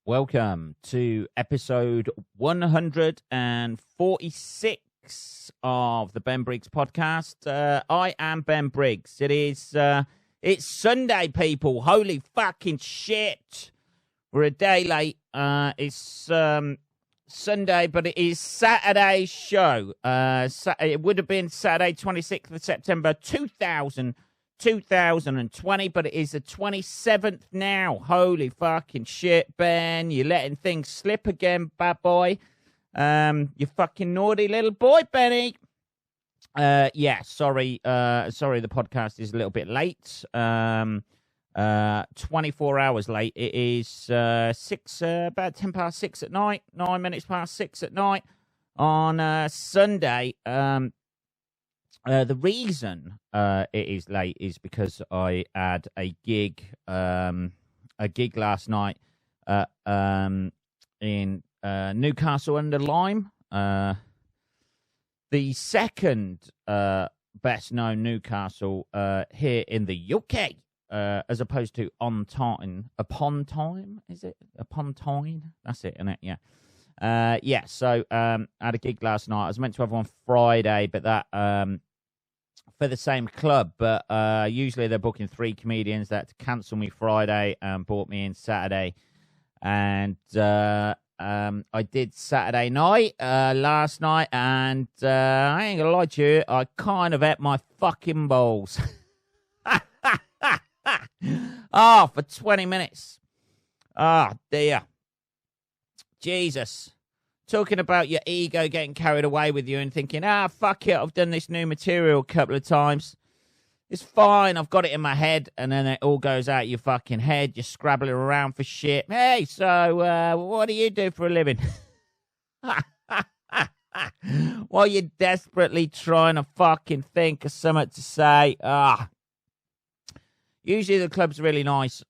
Welcome to episode 146 of the Ben Briggs podcast. I am Ben Briggs. It's Sunday, people. Holy fucking shit. We're a day late. It's Sunday, but it is Saturday's show. It would have been Saturday, 26th of September, 2020, but it is the 27th now. Holy fucking shit, Ben. You're letting things slip again, bad boy. You fucking naughty little boy, Benny. Sorry, the podcast is a little bit late. 24 hours late. It is about 10 past 6 at night, 9 minutes past 6 at night on Sunday. The reason it is late is because I had a gig last night in Newcastle under Lyme. The second best known Newcastle here in the UK, as opposed to upon time. Is it upon time? That's it, isn't it? Yeah. So I had a gig last night. I was meant to have one Friday, but that for the same club, but usually they're booking 3 comedians. That to cancel me Friday and brought me in Saturday, and I did Saturday night last night, and I ain't gonna lie to you, I kind of ate my fucking balls. For 20 minutes. Dear. Jesus. Talking about your ego getting carried away with you and thinking, fuck it, I've done this new material a couple of times. It's fine, I've got it in my head, and then it all goes out your fucking head. You're scrabbling around for shit. Hey, so what do you do for a living? While you're desperately trying to fucking think of something to say. Usually the club's really nice.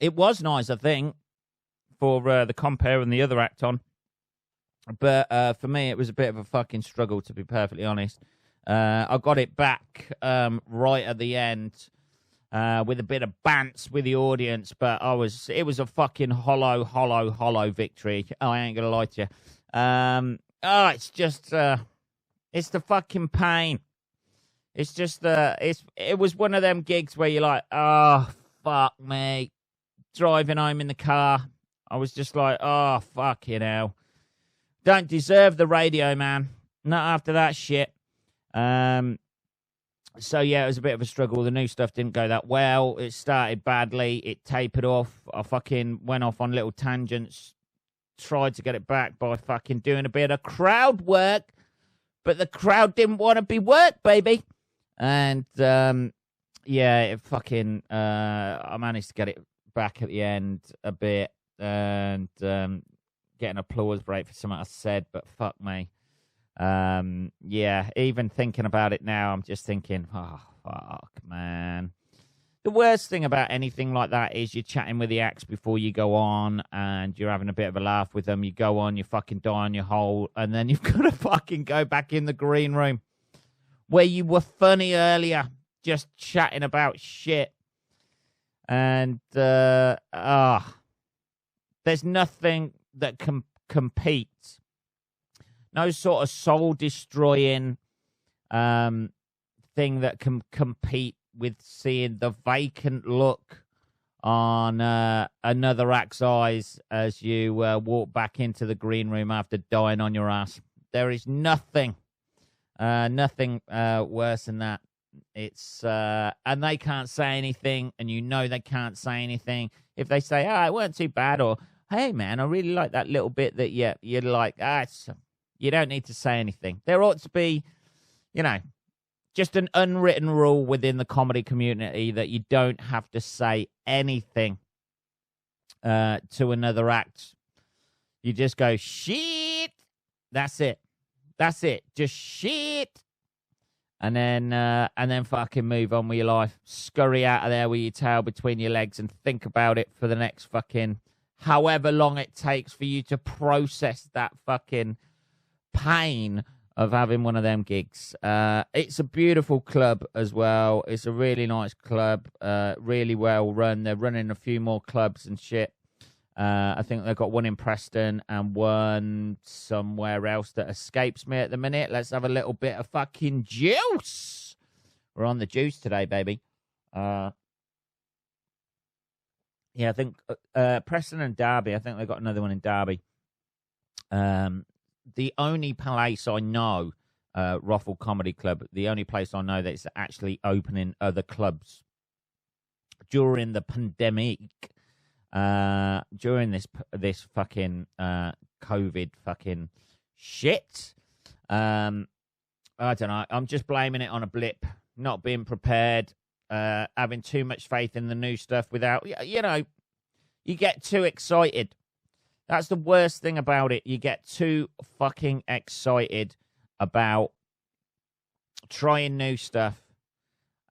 It was nice, I think, for the compere and the other act on. But for me, it was a bit of a fucking struggle, to be perfectly honest. I got it back right at the end with a bit of bants with the audience, but it was a fucking hollow victory. I ain't gonna lie to you. It's just it's the fucking pain. It's just it was one of them gigs where you're like, oh fuck me, driving home in the car. I was just like, oh fucking hell, don't deserve the radio, man. Not after that shit. So yeah, it was a bit of a struggle. The new stuff didn't go that well. It started badly. It tapered off. I fucking went off on little tangents. Tried to get it back by fucking doing a bit of crowd work, but the crowd didn't want to be worked, baby. And it fucking I managed to get it back at the end a bit and get an applause break for something I said, but fuck me. Even thinking about it now, I'm just thinking, oh fuck, man. The worst thing about anything like that is you're chatting with the acts before you go on and you're having a bit of a laugh with them. You go on, you fucking die on your hole, and then you've got to fucking go back in the green room where you were funny earlier, just chatting about shit. And there's nothing that can compete. No sort of soul-destroying thing that can compete with seeing the vacant look on another act's eyes as you walk back into the green room after dying on your ass. There is nothing worse than that. It's and they can't say anything, and you know they can't say anything. If they say, it weren't too bad, or hey man, I really like that little bit that you're like, you don't need to say anything. There ought to be, just an unwritten rule within the comedy community that you don't have to say anything to another act. You just go, shit. That's it. Just shit. And then fucking move on with your life. Scurry out of there with your tail between your legs and think about it for the next fucking however long it takes for you to process that fucking pain of having one of them gigs. It's a beautiful club as well. It's a really nice club, really well run. They're running a few more clubs and shit I think they've got one in Preston and one somewhere else that escapes me at the minute. Let's have a little bit of fucking juice. We're on the juice today, baby. Yeah, I think Preston and Derby. I think they've got another one in Derby. The only place I know, Rothel Comedy Club, the only place I know that's actually opening other clubs during the pandemic. During this fucking COVID fucking shit. I don't know. I'm just blaming it on a blip, not being prepared, having too much faith in the new stuff without, you get too excited. That's the worst thing about it. You get too fucking excited about trying new stuff.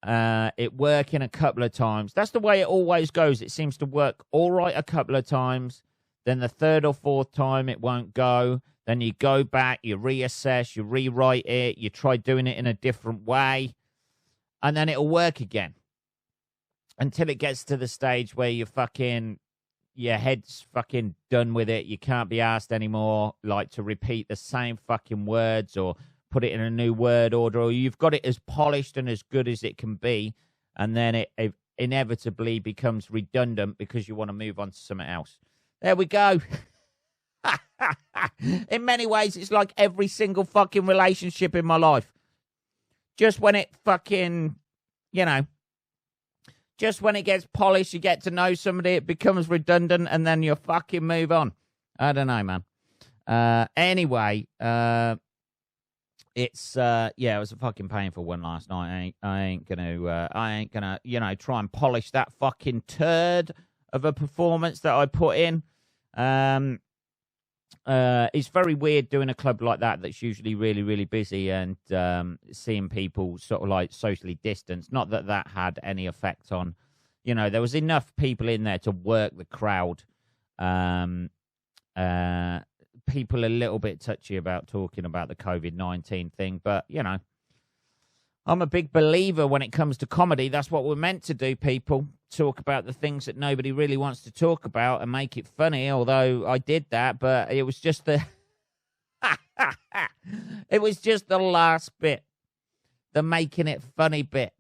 It working a couple of times. That's the way it always goes. It seems to work all right a couple of times. Then the third or fourth time it won't go. Then you go back, you reassess, you rewrite it, you try doing it in a different way, and then it'll work again. Until it gets to the stage where your head's fucking done with it. You can't be asked anymore, like, to repeat the same fucking words or put it in a new word order, or you've got it as polished and as good as it can be, and then it inevitably becomes redundant because you want to move on to something else. There we go. In many ways, it's like every single fucking relationship in my life. Just when it fucking, just when it gets polished, you get to know somebody, it becomes redundant, and then you fucking move on. I don't know, man. Anyway, it's it was a fucking painful one last night. I ain't gonna try and polish that fucking turd of a performance that I put in. It's very weird doing a club like that's usually really, really busy, and seeing people sort of like socially distanced. Not that had any effect on, there was enough people in there to work the crowd. People a little bit touchy about talking about the COVID-19 thing, but I'm a big believer when it comes to comedy. That's what we're meant to do, people. Talk about the things that nobody really wants to talk about and make it funny, although I did that, but it was just the it was just the last bit, the making it funny bit.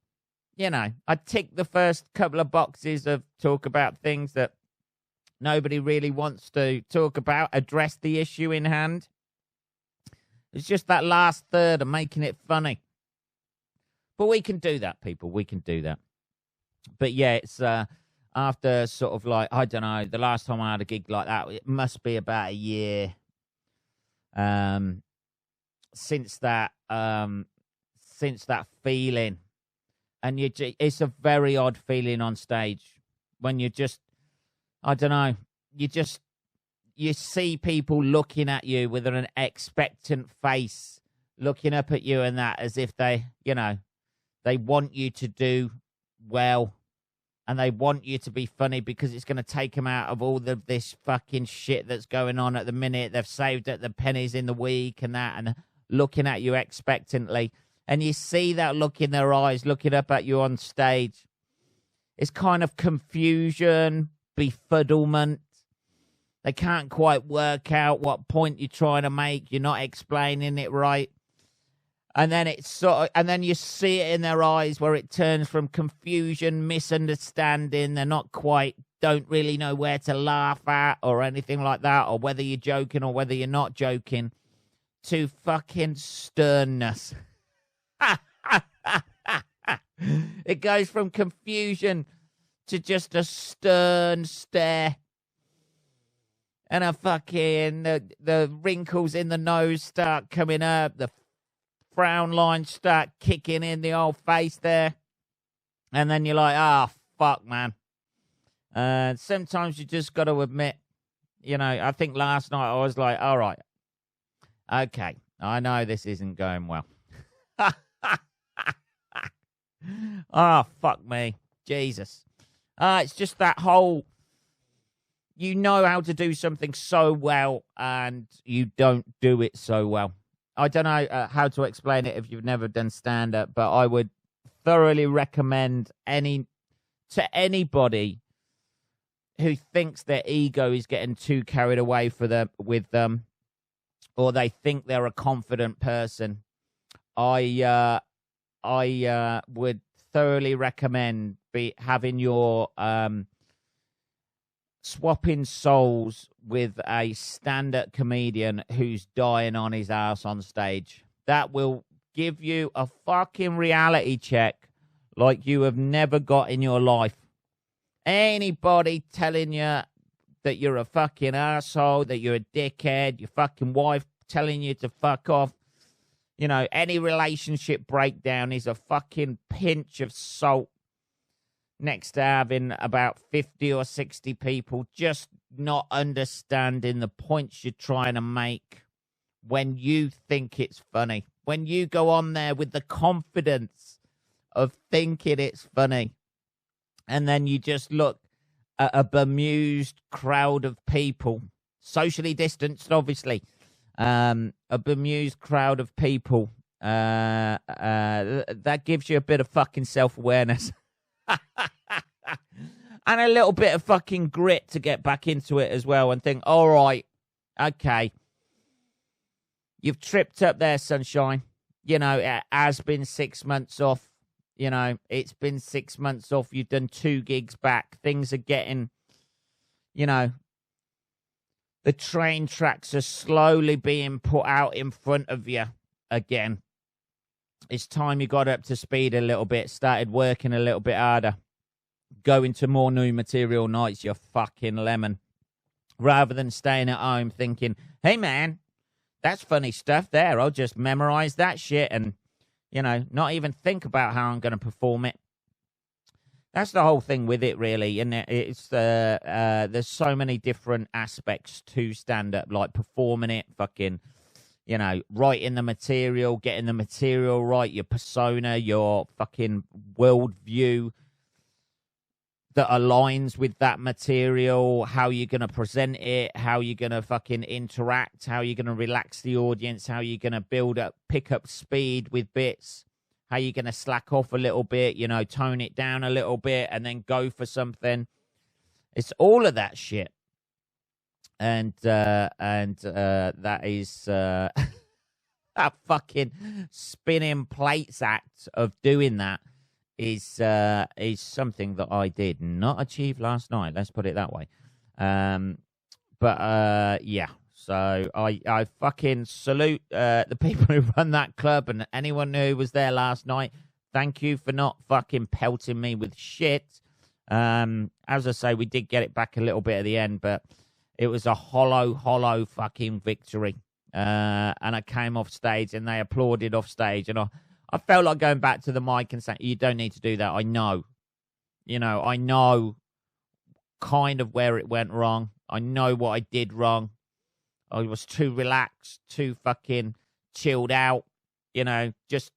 I ticked the first couple of boxes of talk about things that nobody really wants to talk about, address the issue in hand. It's just that last third of making it funny. But we can do that, people. We can do that. But yeah, it's after sort of like, I don't know, the last time I had a gig like that, it must be about a year since that feeling. And it's a very odd feeling on stage when you just, I don't know, you see people looking at you with an expectant face, looking up at you and that as if they want you to do well, and they want you to be funny because it's going to take them out of all this fucking shit that's going on at the minute. They've saved up the pennies in the week and that, and looking at you expectantly. And you see that look in their eyes, looking up at you on stage. It's kind of confusion, befuddlement. They can't quite work out what point you're trying to make. You're not explaining it right. And then and then you see it in their eyes where it turns from confusion, misunderstanding. They're don't really know where to laugh at or anything like that, or whether you're joking or whether you're not joking, to fucking sternness. It goes from confusion to just a stern stare. And a fucking, the wrinkles in the nose start coming up. The frown lines start kicking in the old face there. And then you're like, fuck, man. Sometimes you just got to admit, I think last night I was like, all right, okay, I know this isn't going well. Fuck me. Jesus. It's just that whole, you know how to do something so well and you don't do it so well. I don't know how to explain it if you've never done stand-up, but I would thoroughly recommend to anybody who thinks their ego is getting too carried away with them, or they think they're a confident person, I would thoroughly recommend having your swapping souls with a stand-up comedian who's dying on his ass on stage. That will give you a fucking reality check like you have never got in your life. Anybody telling you that you're a fucking asshole, that you're a dickhead, your fucking wife telling you to fuck off, you know, any relationship breakdown is a fucking pinch of salt next to having about 50 or 60 people just not understanding the points you're trying to make when you think it's funny. When you go on there with the confidence of thinking it's funny, and then you just look at a bemused crowd of people, socially distanced, obviously, a bemused crowd of people, that gives you a bit of fucking self-awareness. And a little bit of fucking grit to get back into it as well and think, all right, okay, you've tripped up there, sunshine. You know, it has been 6 months off. You know, it's been 6 months off. You've done 2 gigs back. Things are getting, you know, the train tracks are slowly being put out in front of you again. It's time you got up to speed a little bit, started working a little bit harder, going to more new material nights, you fucking lemon, rather than staying at home thinking, hey, man, that's funny stuff there. I'll just memorize that shit and, you know, not even think about how I'm going to perform it. That's the whole thing with it, really. And it's there's so many different aspects to stand-up, like performing it, fucking, you know, writing the material, getting the material right, your persona, your fucking worldview that aligns with that material, how you're going to present it, how you're going to fucking interact, how you're going to relax the audience, how you're going to pick up speed with bits, how you're going to slack off a little bit, you know, tone it down a little bit and then go for something. It's all of that shit. And that is that fucking spinning plates act of doing that is something that I did not achieve last night. Let's put it that way. But yeah. So I fucking salute the people who run that club and anyone who was there last night. Thank you for not fucking pelting me with shit. As I say, we did get it back a little bit at the end, but it was a hollow fucking victory. And I came off stage and they applauded off stage. And I felt like going back to the mic and saying, you don't need to do that. I know. You know, I know kind of where it went wrong. I know what I did wrong. I was too relaxed, too fucking chilled out, you know, just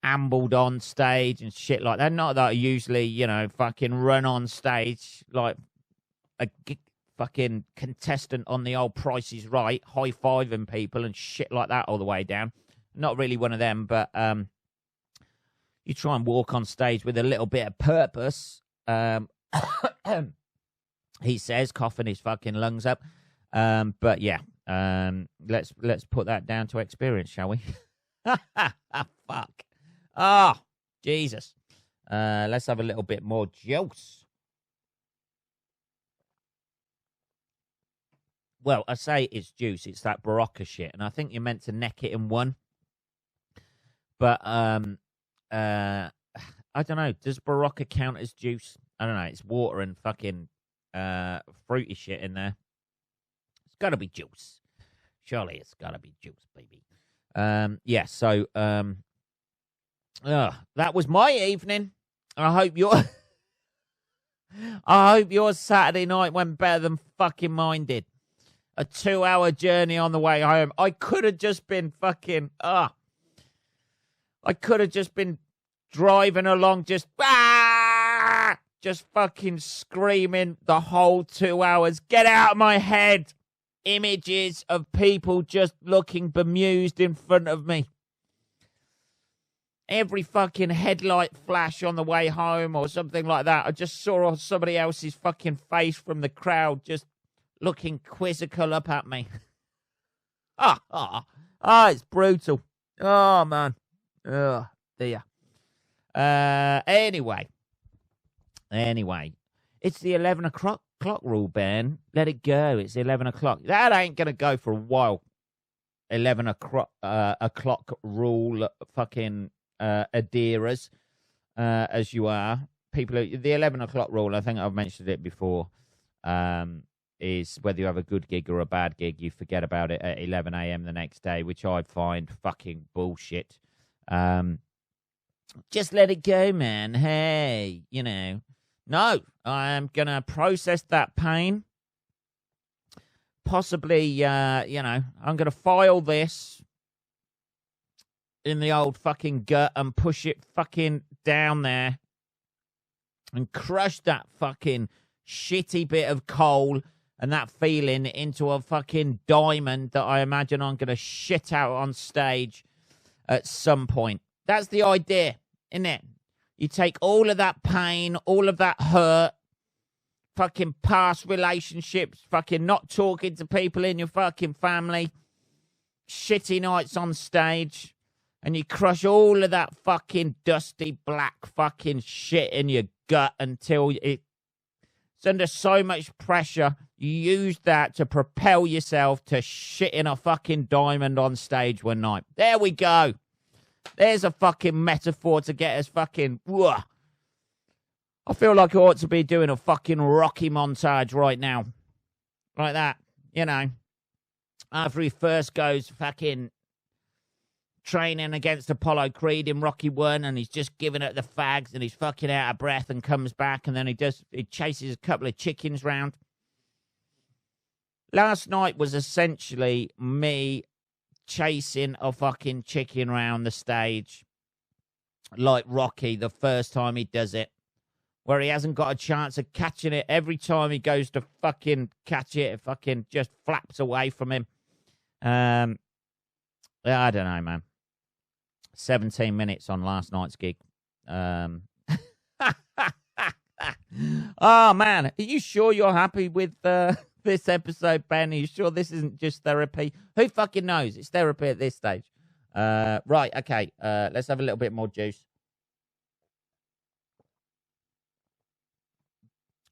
ambled on stage and shit like that. Not that I usually, you know, fucking run on stage like a fucking contestant on the old Price is Right, high-fiving people and shit like that all the way down. Not really one of them, but you try and walk on stage with a little bit of purpose. He says, coughing his fucking lungs up. But yeah, let's put that down to experience, shall we? Fuck. Oh, Jesus. Let's have a little bit more juice. Well, I say it's juice. It's that Barocca shit, and I think you're meant to neck it in one. But I don't know. Does Barocca count as juice? I don't know. It's water and fucking fruity shit in there. It's got to be juice. Surely it's got to be juice, baby. Yeah, so that was my evening. I hope your Saturday night went better than fucking mine did. A 2-hour journey on the way home. I could have just been fucking I could have just been driving along just fucking screaming the whole 2 hours. Get out of my head. Images of people just looking bemused in front of me. every fucking headlight flash on the way home or something like that, I just saw somebody else's fucking face from the crowd just looking quizzical up at me. It's brutal. Oh, man. Oh, dear. Anyway. It's the 11 o'clock rule, Ben. Let it go. It's 11 o'clock. That ain't going to go for a while. 11 o'clock rule fucking adherers as you are. The 11 o'clock rule, I think I've mentioned it before, is whether you have a good gig or a bad gig, you forget about it at 11 a.m. the next day, which I find fucking bullshit. Just let it go, man. Hey, No, I'm going to process that pain. Possibly, I'm going to file this in the old fucking gut and push it fucking down there and crush that fucking shitty bit of coal and that feeling into a fucking diamond that I imagine I'm going to shit out on stage at some point. That's the idea, isn't it? You take all of that pain, all of that hurt, fucking past relationships, fucking not talking to people in your fucking family, shitty nights on stage, and you crush all of that fucking dusty black fucking shit in your gut until it's under so much pressure. You use that to propel yourself to shit in a fucking diamond on stage one night. There we go. There's a fucking metaphor to get us fucking... Whoa. I feel like I ought to be doing a fucking Rocky montage right now. Like that, After he first goes fucking training against Apollo Creed in Rocky 1 and he's just giving it the fags and he's fucking out of breath and comes back and then he chases a couple of chickens round. Last night was essentially me chasing a fucking chicken round the stage like Rocky the first time he does it, where he hasn't got a chance of catching it. Every time he goes to fucking catch it, it fucking just flaps away from him. I don't know, man. 17 minutes on last night's gig. Oh, man. Are you sure you're happy with this episode, Ben? Are you sure this isn't just therapy? Who fucking knows? It's therapy at this stage. Right, okay. Let's have a little bit more juice.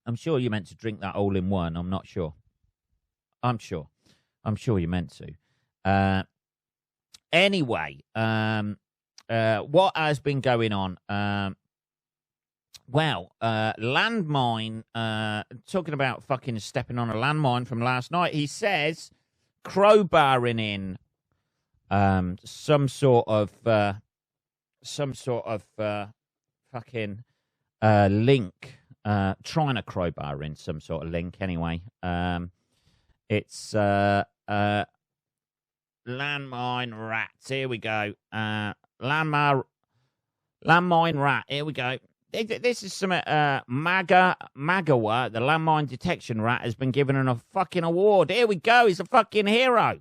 I'm sure you meant to drink that all in one. I'm not sure. I'm sure you meant to. Anyway, what has been going on? Landmine, talking about fucking stepping on a landmine from last night, he says crowbarring in some sort of fucking link, trying to crowbar in some sort of link anyway. It's landmine rats. Here we go. Landmine rat. Here we go. This is some Magawa, the landmine detection rat, has been given a fucking award. Here we go. He's a fucking hero.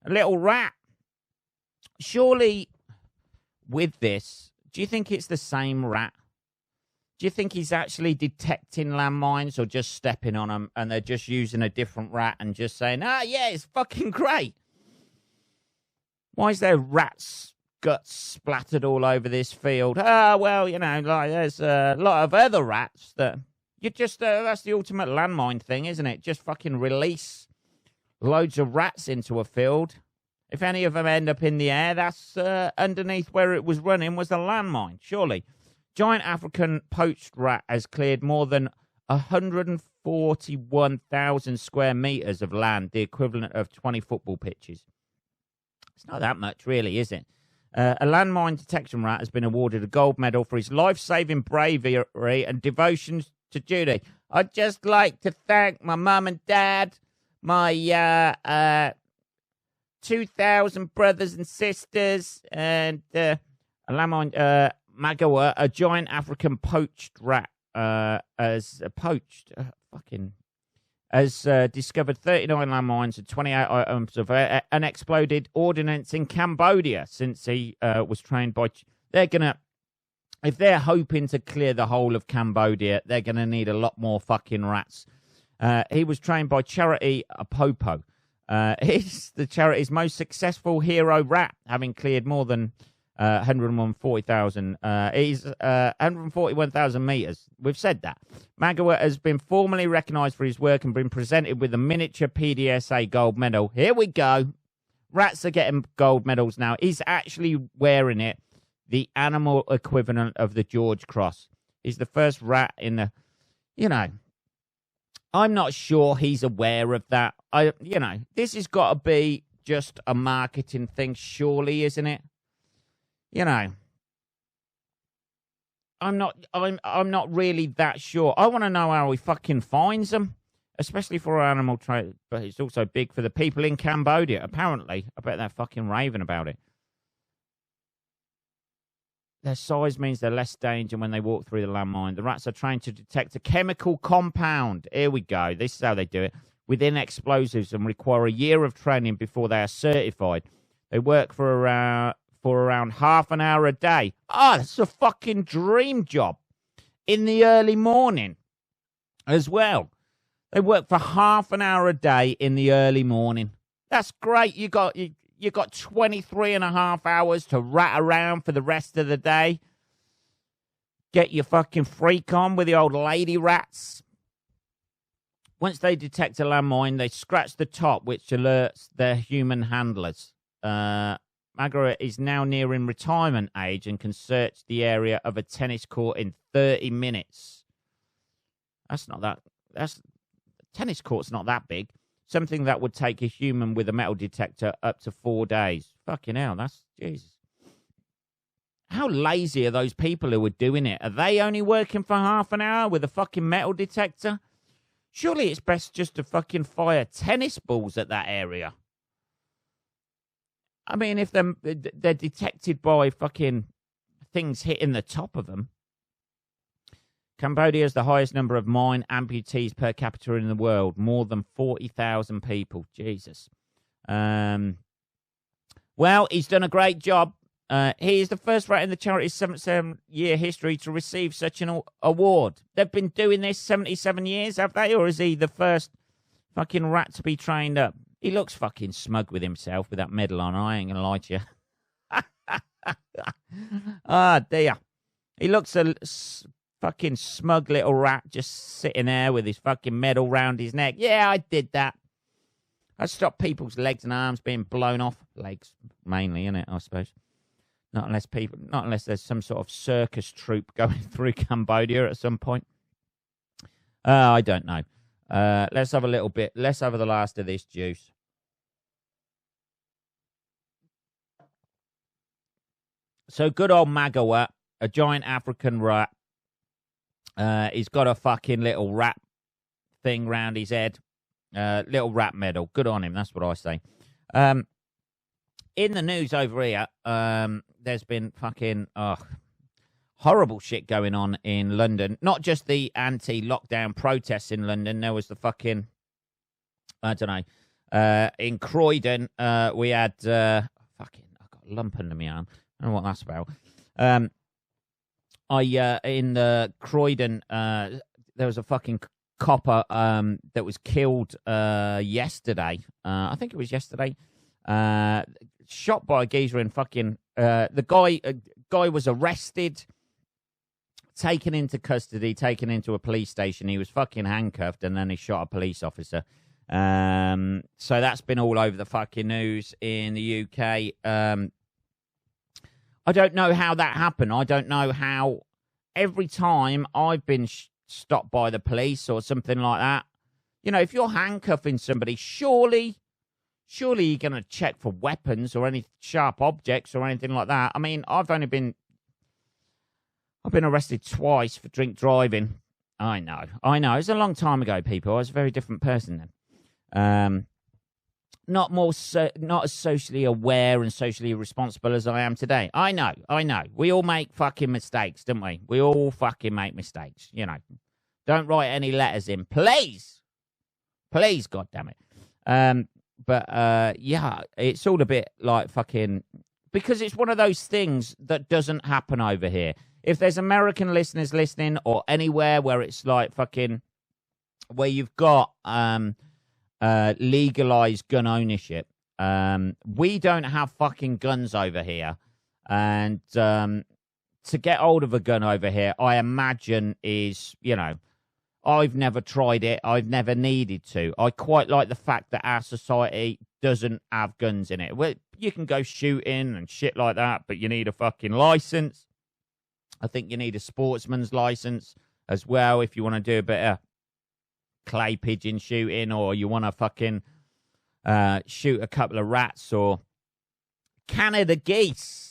A little rat. Surely, with this, do you think it's the same rat? Do you think he's actually detecting landmines or just stepping on them and they're just using a different rat and just saying, yeah, it's fucking great? Why is there rats' guts splattered all over this field? There's a lot of other rats that you just, that's the ultimate landmine thing, isn't it? Just fucking release loads of rats into a field. If any of them end up in the air, that's underneath where it was running was a landmine, surely. Giant African poached rat has cleared more than 141,000 square meters of land, the equivalent of 20 football pitches. It's not that much, really, is it? A landmine detection rat has been awarded a gold medal for his life-saving bravery and devotion to duty. I'd just like to thank my mum and dad, my 2,000 brothers and sisters, and a landmine... Magawa, a giant African poached rat, has discovered 39 landmines and 28 items of unexploded ordnance in Cambodia since he was trained by they're going to, if they're hoping to clear the whole of Cambodia, they're going to need a lot more fucking rats. He was trained by Charity Apopo. He's the charity's most successful hero rat, having cleared more than 140,000. He's 141,000 meters. We've said that. Magawa has been formally recognized for his work and been presented with a miniature PDSA gold medal. Here we go. Rats are getting gold medals now. He's actually wearing it, the animal equivalent of the George Cross. He's the first rat in the, I'm not sure he's aware of that. This has got to be just a marketing thing, surely, isn't it? I'm not really that sure. I want to know how he fucking finds them, especially for animal trade. But it's also big for the people in Cambodia, apparently. I bet they're fucking raving about it. Their size means they're less danger when they walk through the landmine. The rats are trained to detect a chemical compound. Here we go. This is how they do it. Within explosives and require a year of training before they are certified. They work for around half an hour a day. That's a fucking dream job. In the early morning as well. They work for half an hour a day in the early morning. That's great. You got 23 and a half hours to rat around for the rest of the day. Get your fucking freak on with the old lady rats. Once they detect a landmine, they scratch the top, which alerts their human handlers. Margaret is now nearing retirement age and can search the area of a tennis court in 30 minutes. Tennis court's not that big. Something that would take a human with a metal detector up to 4 days. Fucking hell, that's Jesus. How lazy are those people who are doing it? Are they only working for half an hour with a fucking metal detector? Surely it's best just to fucking fire tennis balls at that area. I mean, if they're detected by fucking things hitting the top of them. Cambodia has the highest number of mine amputees per capita in the world, more than 40,000 people. Jesus. Well, he's done a great job. He is the first rat in the charity's 77-year history to receive such an award. They've been doing this 77 years, have they? Or is he the first fucking rat to be trained up? He looks fucking smug with himself with that medal on. I ain't going to lie to you. Dear. He looks a fucking smug little rat just sitting there with his fucking medal round his neck. Yeah, I did that. I stopped people's legs and arms being blown off. Legs, mainly, innit, I suppose. Not unless there's some sort of circus troupe going through Cambodia at some point. I don't know. Let's have a little bit. Let's have the last of this juice. So good old Magawa, a giant African rat. He's got a fucking little rat thing round his head. Little rat medal. Good on him. That's what I say. In the news over here, there's been fucking horrible shit going on in London. Not just the anti-lockdown protests in London. There was the fucking, I don't know, in Croydon, we had, I've got a lump under my arm. I don't know what that's about. In the Croydon, there was a fucking copper that was killed yesterday. I think it was yesterday. Shot by a geezer in fucking the guy was arrested, taken into custody, taken into a police station. He was fucking handcuffed, and then he shot a police officer. So that's been all over the fucking news in the UK. I don't know how that happened. I don't know how every time I've been stopped by the police or something like that, if you're handcuffing somebody, surely you're going to check for weapons or any sharp objects or anything like that. I mean, I've been arrested twice for drink driving. I know. It was a long time ago, people. I was a very different person then. Not as socially aware and socially responsible as I am today. I know. We all make fucking mistakes, don't we? We all fucking make mistakes, Don't write any letters in, please. Please, goddammit. But yeah, it's all a bit like fucking because it's one of those things that doesn't happen over here. If there's American listeners listening, or anywhere where it's like fucking, where you've got legalized gun ownership, we don't have fucking guns over here. And to get hold of a gun over here, I imagine is, I've never tried it. I've never needed to. I quite like the fact that our society doesn't have guns in it. Well, you can go shooting and shit like that, but you need a fucking license. I think you need a sportsman's license as well if you want to do a bit of clay pigeon shooting, or you want to fucking shoot a couple of rats or Canada geese.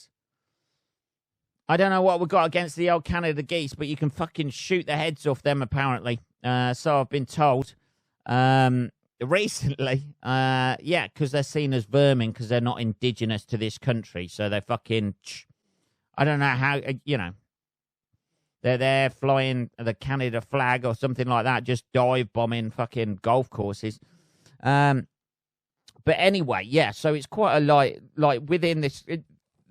I don't know what we've got against the old Canada geese, but you can fucking shoot the heads off them, apparently. So I've been told recently. Yeah, because they're seen as vermin because they're not indigenous to this country. So they're fucking, I don't know how, they're there flying the Canada flag or something like that, just dive bombing fucking golf courses. But anyway, yeah, so it's quite a like within this...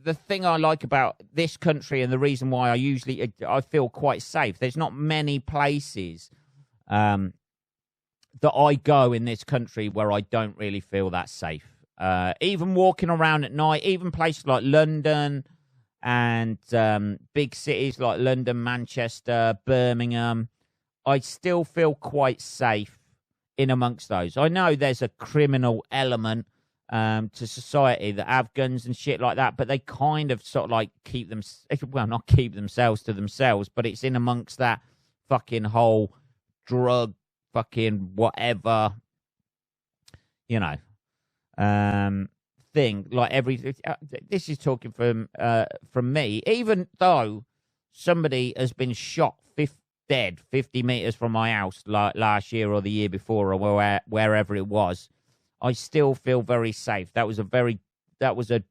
The thing I like about this country, and the reason why I feel quite safe, there's not many places that I go in this country where I don't really feel that safe. Even walking around at night, even places like London and big cities like London, Manchester, Birmingham, I still feel quite safe in amongst those. I know there's a criminal element to society that have guns and shit like that, but they kind of sort of like keep them, well, not keep themselves to themselves, but it's in amongst that fucking whole drug fucking whatever, thing. Like this is talking from me, even though somebody has been shot dead 50 meters from my house like last year or the year before or wherever it was, I still feel very safe. That was a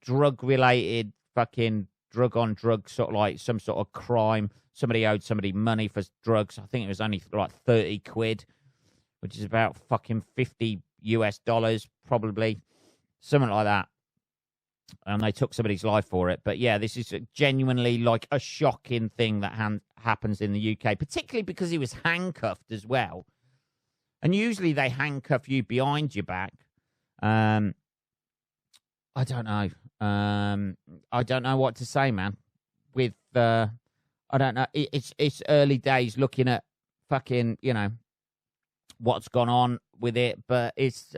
drug-related fucking drug-on-drug sort of like some sort of crime. Somebody owed somebody money for drugs. I think it was only like 30 quid, which is about fucking $50 probably. Something like that. And they took somebody's life for it. But yeah, this is genuinely like a shocking thing that happens in the UK, particularly because he was handcuffed as well. And usually they handcuff you behind your back. I don't know. I don't know what to say, man. With I don't know. It's early days looking at fucking what's gone on with it, but it's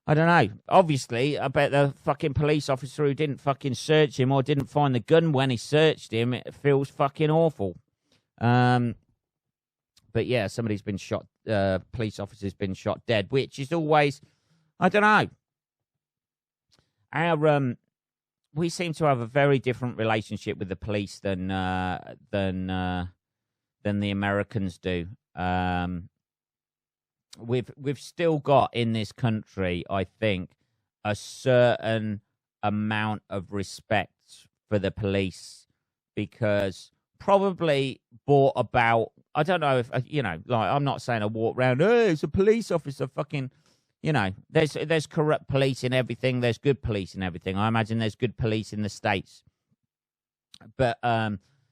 I don't know. Obviously, I bet the fucking police officer who didn't fucking search him or didn't find the gun when he searched him, it feels fucking awful. But yeah, somebody's been shot. Police officer's been shot dead, which is always, I don't know. We seem to have a very different relationship with the police than the Americans do. We've still got in this country, I think, a certain amount of respect for the police, because probably brought about, I don't know if, like, I'm not saying I walk around, hey, it's a police officer, fucking, there's corrupt police in everything, there's good police in everything. I imagine there's good police in the States. But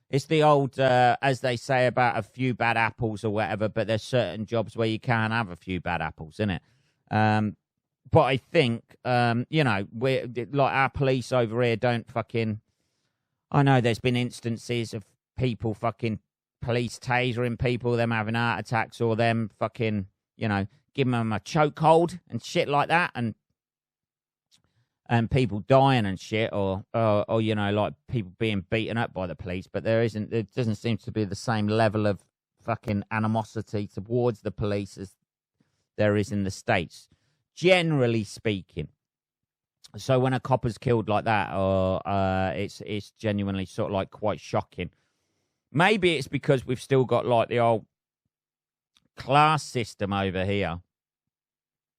it's the old, as they say, about a few bad apples or whatever, but there's certain jobs where you can't have a few bad apples, isn't it? But I think, we're, like, our police over here don't fucking, I know there's been instances of people fucking police tasering people, them having heart attacks, or them fucking, giving them a chokehold and shit like that, and people dying and shit, or like people being beaten up by the police. But there doesn't seem to be the same level of fucking animosity towards the police as there is in the States, generally speaking. So when a copper's killed like that, it's genuinely sort of like quite shocking. Maybe it's because we've still got like the old class system over here,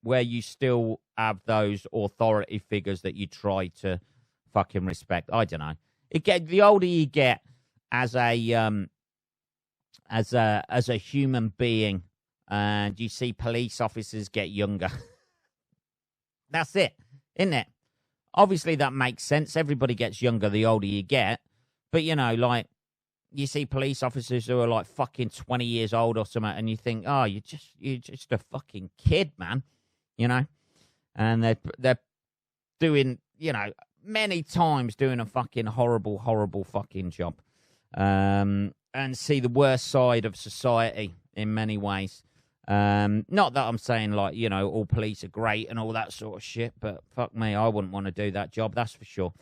where you still have those authority figures that you try to fucking respect. I don't know. The older you get as a human being, and you see police officers get younger. That's it, isn't it? Obviously, that makes sense. Everybody gets younger the older you get. But, you know, like, you see police officers who are, like, fucking 20 years old or something, and you think, oh, you're just a fucking kid, man, you know? And they're doing, you know, many times doing a fucking horrible, horrible fucking job. And see the worst side of society in many ways. Not that I'm saying, like, you know, all police are great and all that sort of shit, but fuck me, I wouldn't want to do that job, that's for sure.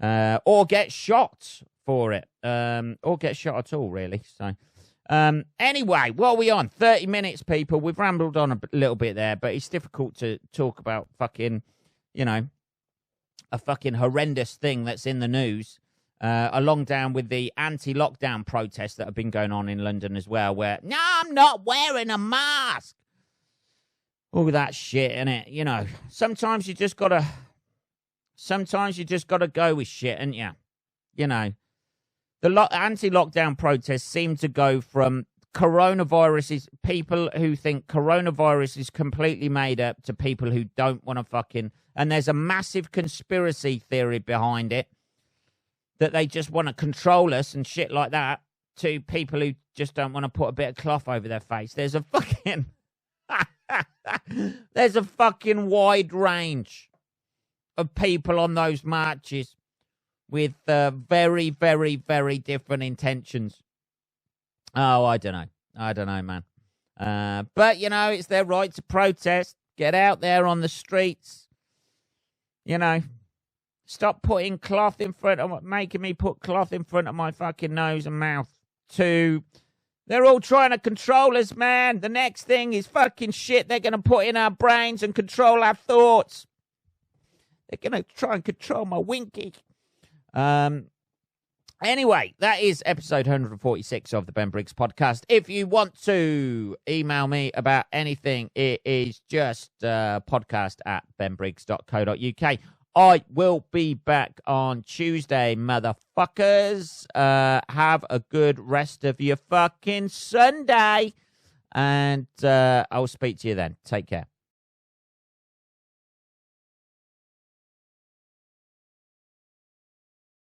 Or get shot for it. Or get shot at all, really. So, anyway, what are we on? 30 minutes, people. We've rambled on a little bit there, but it's difficult to talk about fucking, you know, a fucking horrendous thing that's in the news. Along down with the anti-lockdown protests that have been going on in London as well, where, no, I'm not wearing a mask. All that shit, innit? You know, sometimes you just gotta go with shit, ain't you? You know, the anti-lockdown protests seem to go from people who think coronavirus is completely made up to people who don't want to fucking, and there's a massive conspiracy theory behind it, that they just want to control us and shit like that, to people who just don't want to put a bit of cloth over their face. There's a fucking there's a fucking wide range of people on those marches with very, very, very different intentions. Oh, I don't know, man. But, you know, it's their right to protest. Get out there on the streets. You know. Stop putting cloth in front of, making me put cloth in front of my fucking nose and mouth. They're all trying to control us, man. The next thing is fucking shit they're going to put in our brains and control our thoughts. They're going to try and control my winky. Anyway, that is episode 146 of the Ben Briggs podcast. If you want to email me about anything, it is just podcast@benbriggs.co.uk. I will be back on Tuesday, motherfuckers. Have a good rest of your fucking Sunday. And I'll speak to you then. Take care.